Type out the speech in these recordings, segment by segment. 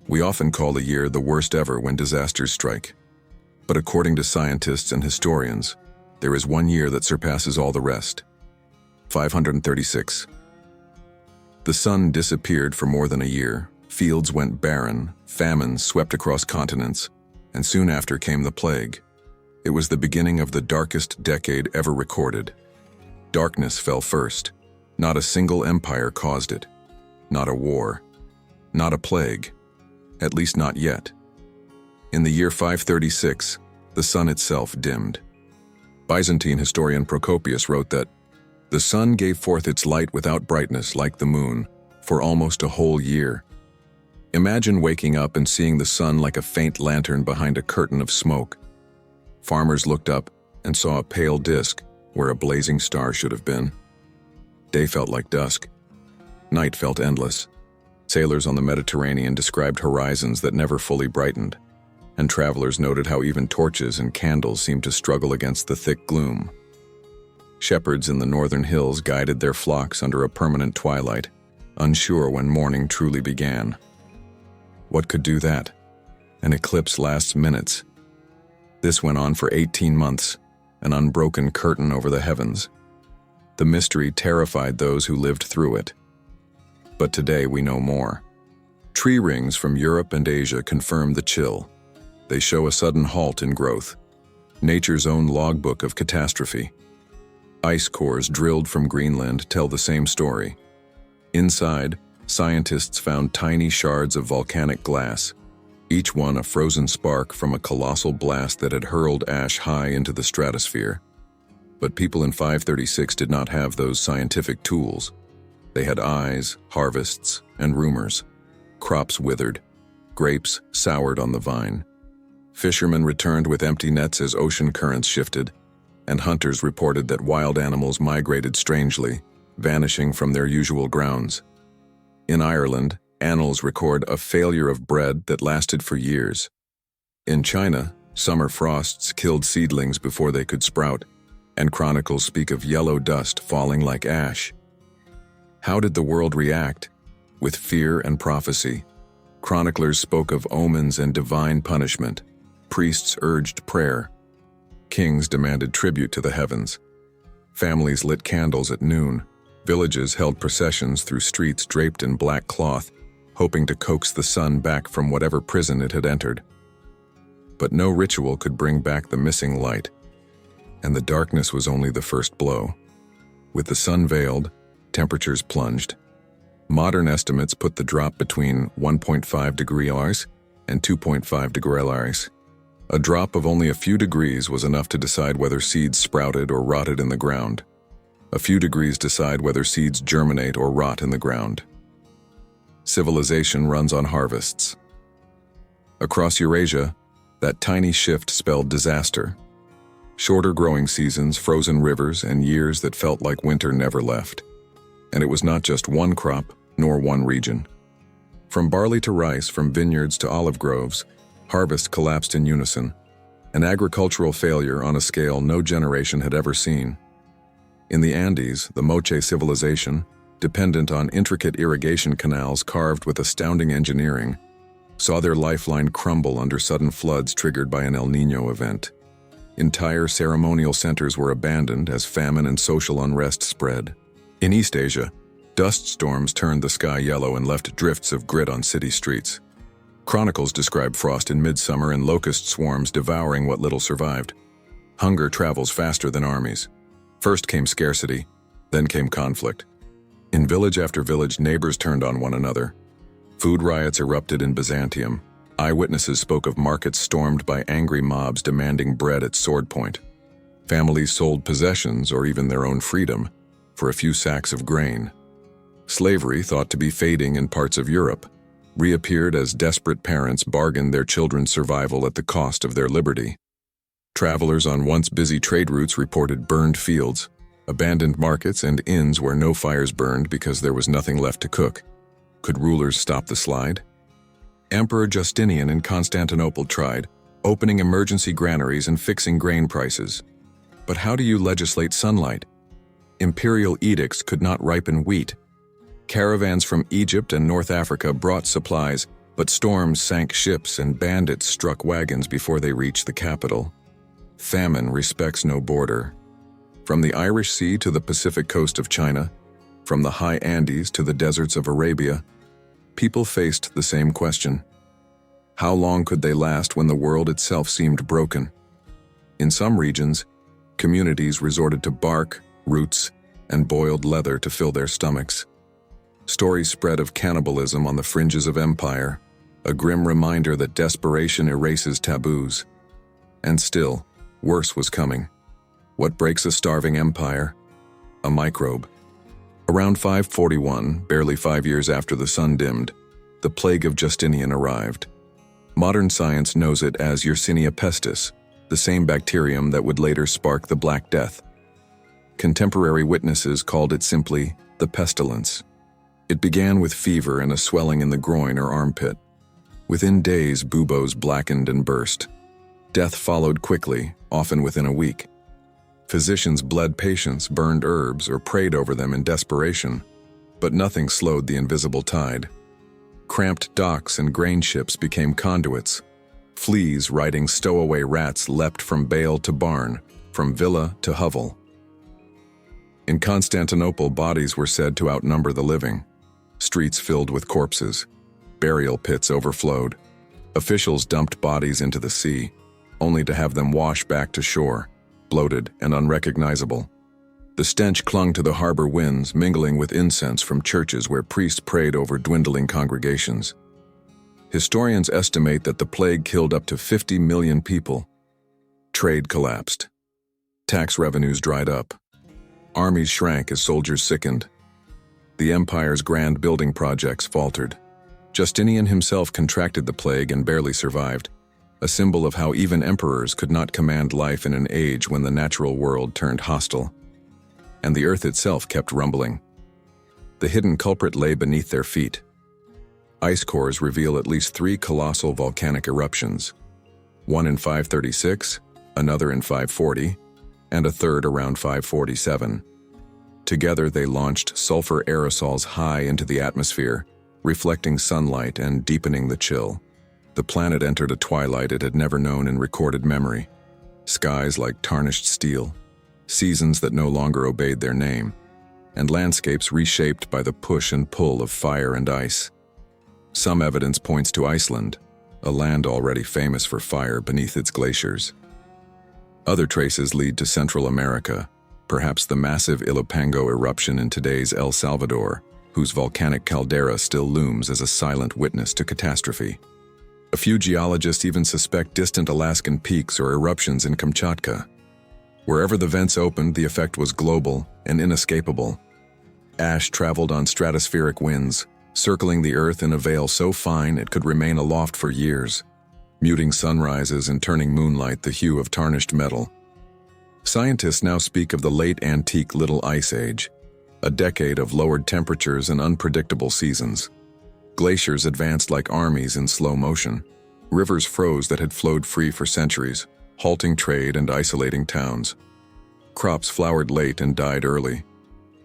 We often call a year the worst ever when disasters strike. But according to scientists and historians, there is one year that surpasses all the rest. 536. The sun disappeared for more than a year, fields went barren, famine swept across continents, and soon after came the plague. It was the beginning of the darkest decade ever recorded. Darkness fell first. Not a single empire caused it. Not a war. Not a plague. At least not yet. In the year 536, the sun itself dimmed. Byzantine historian Procopius wrote that, "The sun gave forth its light without brightness like the moon, for almost a whole year." Imagine waking up and seeing the sun like a faint lantern behind a curtain of smoke. Farmers looked up and saw a pale disk where a blazing star should have been. Day felt like dusk. Night felt endless. Sailors on the Mediterranean described horizons that never fully brightened, and travelers noted how even torches and candles seemed to struggle against the thick gloom. Shepherds in the northern hills guided their flocks under a permanent twilight, unsure when morning truly began. What could do that? An eclipse lasts minutes. This went on for 18 months, an unbroken curtain over the heavens. The mystery terrified those who lived through it. But today we know more. Tree rings from Europe and Asia confirm the chill. They show a sudden halt in growth, nature's own logbook of catastrophe. Ice cores drilled from Greenland tell the same story. Inside, scientists found tiny shards of volcanic glass, each one a frozen spark from a colossal blast that had hurled ash high into the stratosphere. But people in 536 did not have those scientific tools. They had eyes, harvests, and rumors. Crops withered, grapes soured on the vine. Fishermen returned with empty nets as ocean currents shifted, and hunters reported that wild animals migrated strangely, vanishing from their usual grounds. In Ireland, annals record a failure of bread that lasted for years. In China, summer frosts killed seedlings before they could sprout, and chronicles speak of yellow dust falling like ash. How did the world react? With fear and prophecy. Chroniclers spoke of omens and divine punishment. Priests urged prayer. Kings demanded tribute to the heavens. Families lit candles at noon. Villages held processions through streets draped in black cloth, hoping to coax the sun back from whatever prison it had entered. But no ritual could bring back the missing light, and the darkness was only the first blow. With the sun veiled, temperatures plunged. Modern estimates put the drop between 1.5 degrees and 2.5 degrees. A drop of only a few degrees was enough to decide whether seeds sprouted or rotted in the ground. A few degrees decide whether seeds germinate or rot in the ground. Civilization runs on harvests. Across Eurasia, that tiny shift spelled disaster. Shorter growing seasons, frozen rivers, and years that felt like winter never left. And it was not just one crop, nor one region. From barley to rice, from vineyards to olive groves, harvest collapsed in unison, an agricultural failure on a scale no generation had ever seen. In the Andes, the Moche civilization, dependent on intricate irrigation canals carved with astounding engineering, saw their lifeline crumble under sudden floods triggered by an El Niño event. Entire ceremonial centers were abandoned as famine and social unrest spread. In East Asia, dust storms turned the sky yellow and left drifts of grit on city streets. Chronicles describe frost in midsummer and locust swarms devouring what little survived. Hunger travels faster than armies. First came scarcity, then came conflict. In village after village, neighbors turned on one another. Food riots erupted in Byzantium. Eyewitnesses spoke of markets stormed by angry mobs demanding bread at sword point. Families sold possessions or even their own freedom for a few sacks of grain. Slavery, thought to be fading in parts of Europe, reappeared as desperate parents bargained their children's survival at the cost of their liberty. Travelers on once busy trade routes reported burned fields, abandoned markets, and inns where no fires burned because there was nothing left to cook. Could rulers stop the slide? Emperor Justinian in Constantinople tried, opening emergency granaries and fixing grain prices. But how do you legislate sunlight? Imperial edicts could not ripen wheat. Caravans from Egypt and North Africa brought supplies, But storms sank ships and bandits struck wagons before they reached the capital. Famine respects no border. From the Irish Sea to the Pacific coast of China, from the high Andes to the deserts of Arabia, people faced the same question. How long could they last when the world itself seemed broken? In some regions, communities resorted to bark, roots, and boiled leather to fill their stomachs. Stories spread of cannibalism on the fringes of empire, a grim reminder that desperation erases taboos. And still, worse was coming. What breaks a starving empire? A microbe. Around 541, barely 5 years after the sun dimmed, the Plague of Justinian arrived. Modern science knows it as Yersinia pestis, the same bacterium that would later spark the Black Death. Contemporary witnesses called it simply the pestilence. It began with fever and a swelling in the groin or armpit. Within days, buboes blackened and burst. Death followed quickly, often within a week. Physicians bled patients, burned herbs, or prayed over them in desperation, but nothing slowed the invisible tide. Cramped docks and grain ships became conduits. Fleas riding stowaway rats leapt from bale to barn, from villa to hovel. In Constantinople, bodies were said to outnumber the living. Streets filled with corpses. Burial pits overflowed. Officials dumped bodies into the sea, only to have them wash back to shore, bloated and unrecognizable. The stench clung to the harbor winds, mingling with incense from churches where priests prayed over dwindling congregations. Historians estimate that the plague killed up to 50 million people. Trade collapsed. Tax revenues dried up. Armies shrank as soldiers sickened. The empire's grand building projects faltered. Justinian himself contracted the plague and barely survived, a symbol of how even emperors could not command life in an age when the natural world turned hostile. And the earth itself kept rumbling. The hidden culprit lay beneath their feet. Ice cores reveal at least 3 colossal volcanic eruptions, one in 536, another in 540, and a third around 547. Together they launched sulfur aerosols high into the atmosphere, reflecting sunlight and deepening the chill. The planet entered a twilight it had never known in recorded memory. Skies like tarnished steel, seasons that no longer obeyed their name, and landscapes reshaped by the push and pull of fire and ice. Some evidence points to Iceland, a land already famous for fire beneath its glaciers. Other traces lead to Central America, perhaps the massive Ilopango eruption in today's El Salvador, whose volcanic caldera still looms as a silent witness to catastrophe. A few geologists even suspect distant Alaskan peaks or eruptions in Kamchatka. Wherever the vents opened, the effect was global and inescapable. Ash traveled on stratospheric winds, circling the earth in a veil so fine it could remain aloft for years, muting sunrises and turning moonlight the hue of tarnished metal. Scientists now speak of the late antique Little Ice Age, a decade of lowered temperatures and unpredictable seasons. Glaciers advanced like armies in slow motion. Rivers froze that had flowed free for centuries, halting trade and isolating towns. Crops flowered late and died early.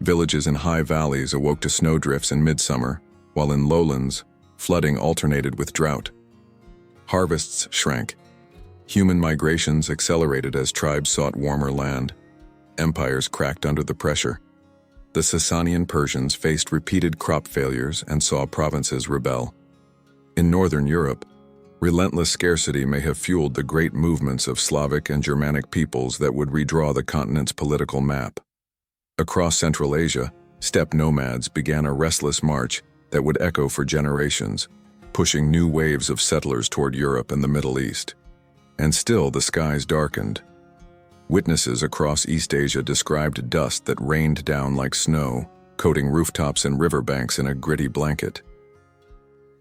Villages in high valleys awoke to snowdrifts in midsummer, while in lowlands, flooding alternated with drought. Harvests shrank. Human migrations accelerated as tribes sought warmer land. Empires cracked under the pressure. The Sasanian Persians faced repeated crop failures and saw provinces rebel. In northern Europe, relentless scarcity may have fueled the great movements of Slavic and Germanic peoples that would redraw the continent's political map. Across Central Asia, steppe nomads began a restless march that would echo for generations, pushing new waves of settlers toward Europe and the Middle East. And still the skies darkened. Witnesses across East Asia described dust that rained down like snow, coating rooftops and riverbanks in a gritty blanket.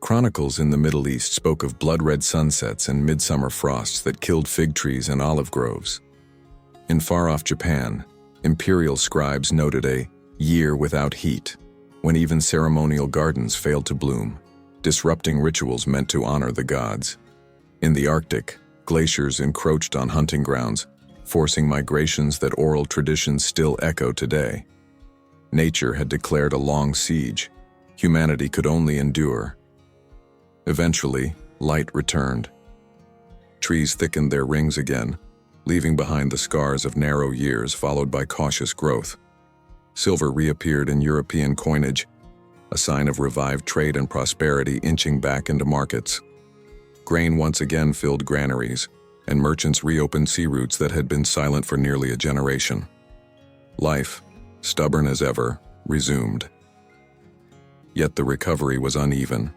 Chronicles in the Middle East spoke of blood-red sunsets and midsummer frosts that killed fig trees and olive groves. In far-off Japan, imperial scribes noted a year without heat, when even ceremonial gardens failed to bloom, disrupting rituals meant to honor the gods. In the Arctic, glaciers encroached on hunting grounds, forcing migrations that oral traditions still echo today. Nature had declared a long siege. Humanity could only endure. Eventually, light returned. Trees thickened their rings again, leaving behind the scars of narrow years followed by cautious growth. Silver reappeared in European coinage, a sign of revived trade and prosperity inching back into markets. Grain once again filled granaries, and merchants reopened sea routes that had been silent for nearly a generation. Life, stubborn as ever, resumed. Yet the recovery was uneven.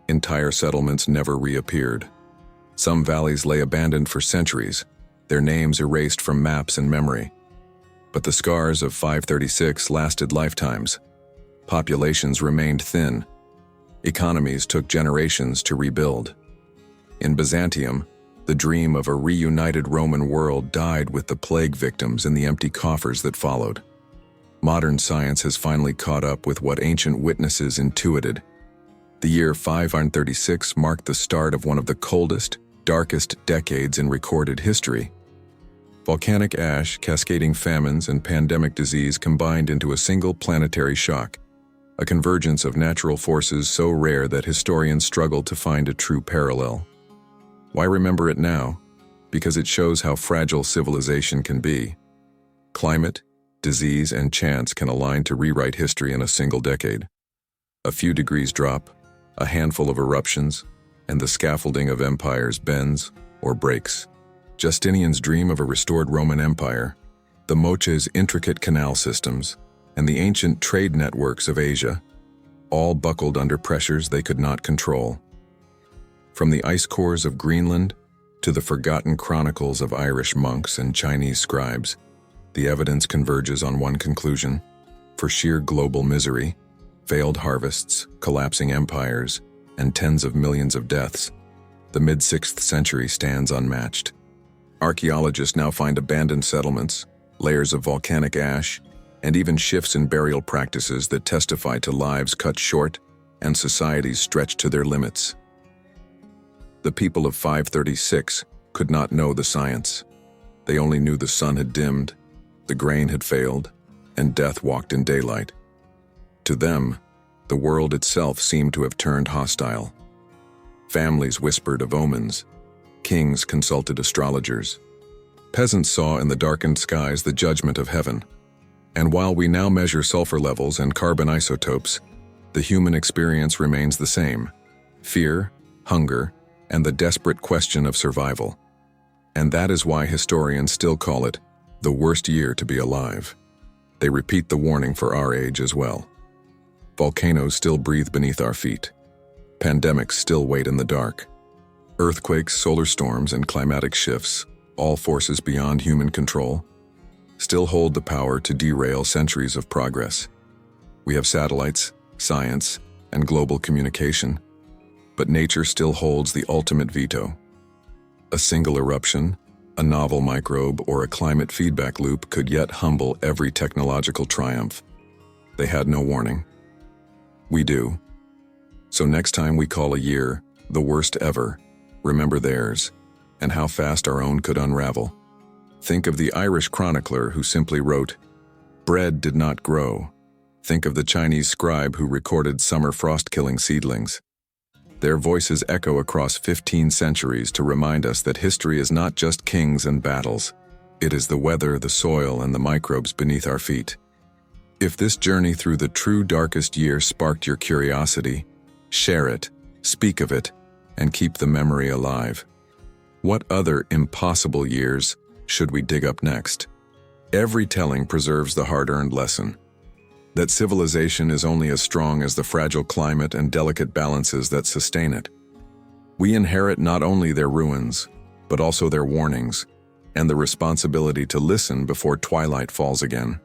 Entire settlements never reappeared. Some valleys lay abandoned for centuries, their names erased from maps and memory. But the scars of 536 lasted lifetimes. Populations remained thin. Economies took generations to rebuild. In Byzantium, the dream of a reunited Roman world died with the plague victims and the empty coffers that followed. Modern science has finally caught up with what ancient witnesses intuited. The year 536 marked the start of one of the coldest, darkest decades in recorded history. Volcanic ash, cascading famines, and pandemic disease combined into a single planetary shock, a convergence of natural forces so rare that historians struggle to find a true parallel. Why remember it now? Because it shows how fragile civilization can be. Climate, disease, and chance can align to rewrite history in a single decade. A few degrees drop, a handful of eruptions, and the scaffolding of empires bends or breaks. Justinian's dream of a restored Roman Empire, the Moche's intricate canal systems, and the ancient trade networks of Asia, all buckled under pressures they could not control. From the ice cores of Greenland to the forgotten chronicles of Irish monks and Chinese scribes, the evidence converges on one conclusion: for sheer global misery, failed harvests, collapsing empires, and tens of millions of deaths, the mid-6th century stands unmatched. Archaeologists now find abandoned settlements, layers of volcanic ash, and even shifts in burial practices that testify to lives cut short and societies stretched to their limits. The people of 536 could not know the science. They only knew the sun had dimmed, the grain had failed, and death walked in daylight. To them, the world itself seemed to have turned hostile. Families whispered of omens. Kings consulted astrologers. Peasants saw in the darkened skies the judgment of heaven. And while we now measure sulfur levels and carbon isotopes, the human experience remains the same: fear, hunger, and the desperate question of survival. And that is why historians still call it the worst year to be alive. They repeat the warning for our age as well. Volcanoes still breathe beneath our feet. Pandemics still wait in the dark. Earthquakes, solar storms, and climatic shifts, all forces beyond human control, still hold the power to derail centuries of progress. We have satellites, science, and global communication, but nature still holds the ultimate veto. A single eruption, a novel microbe, or a climate feedback loop could yet humble every technological triumph. They had no warning. We do. So next time we call a year the worst ever, remember theirs, and how fast our own could unravel. Think of the Irish chronicler who simply wrote, "Bread did not grow." Think of the Chinese scribe who recorded summer frost-killing seedlings. Their voices echo across 15 centuries to remind us that history is not just kings and battles. It is the weather, the soil, and the microbes beneath our feet. If this journey through the true darkest year sparked your curiosity, share it, speak of it, and keep the memory alive. What other impossible years should we dig up next? Every telling preserves the hard-earned lesson: that civilization is only as strong as the fragile climate and delicate balances that sustain it. We inherit not only their ruins, but also their warnings, and the responsibility to listen before twilight falls again.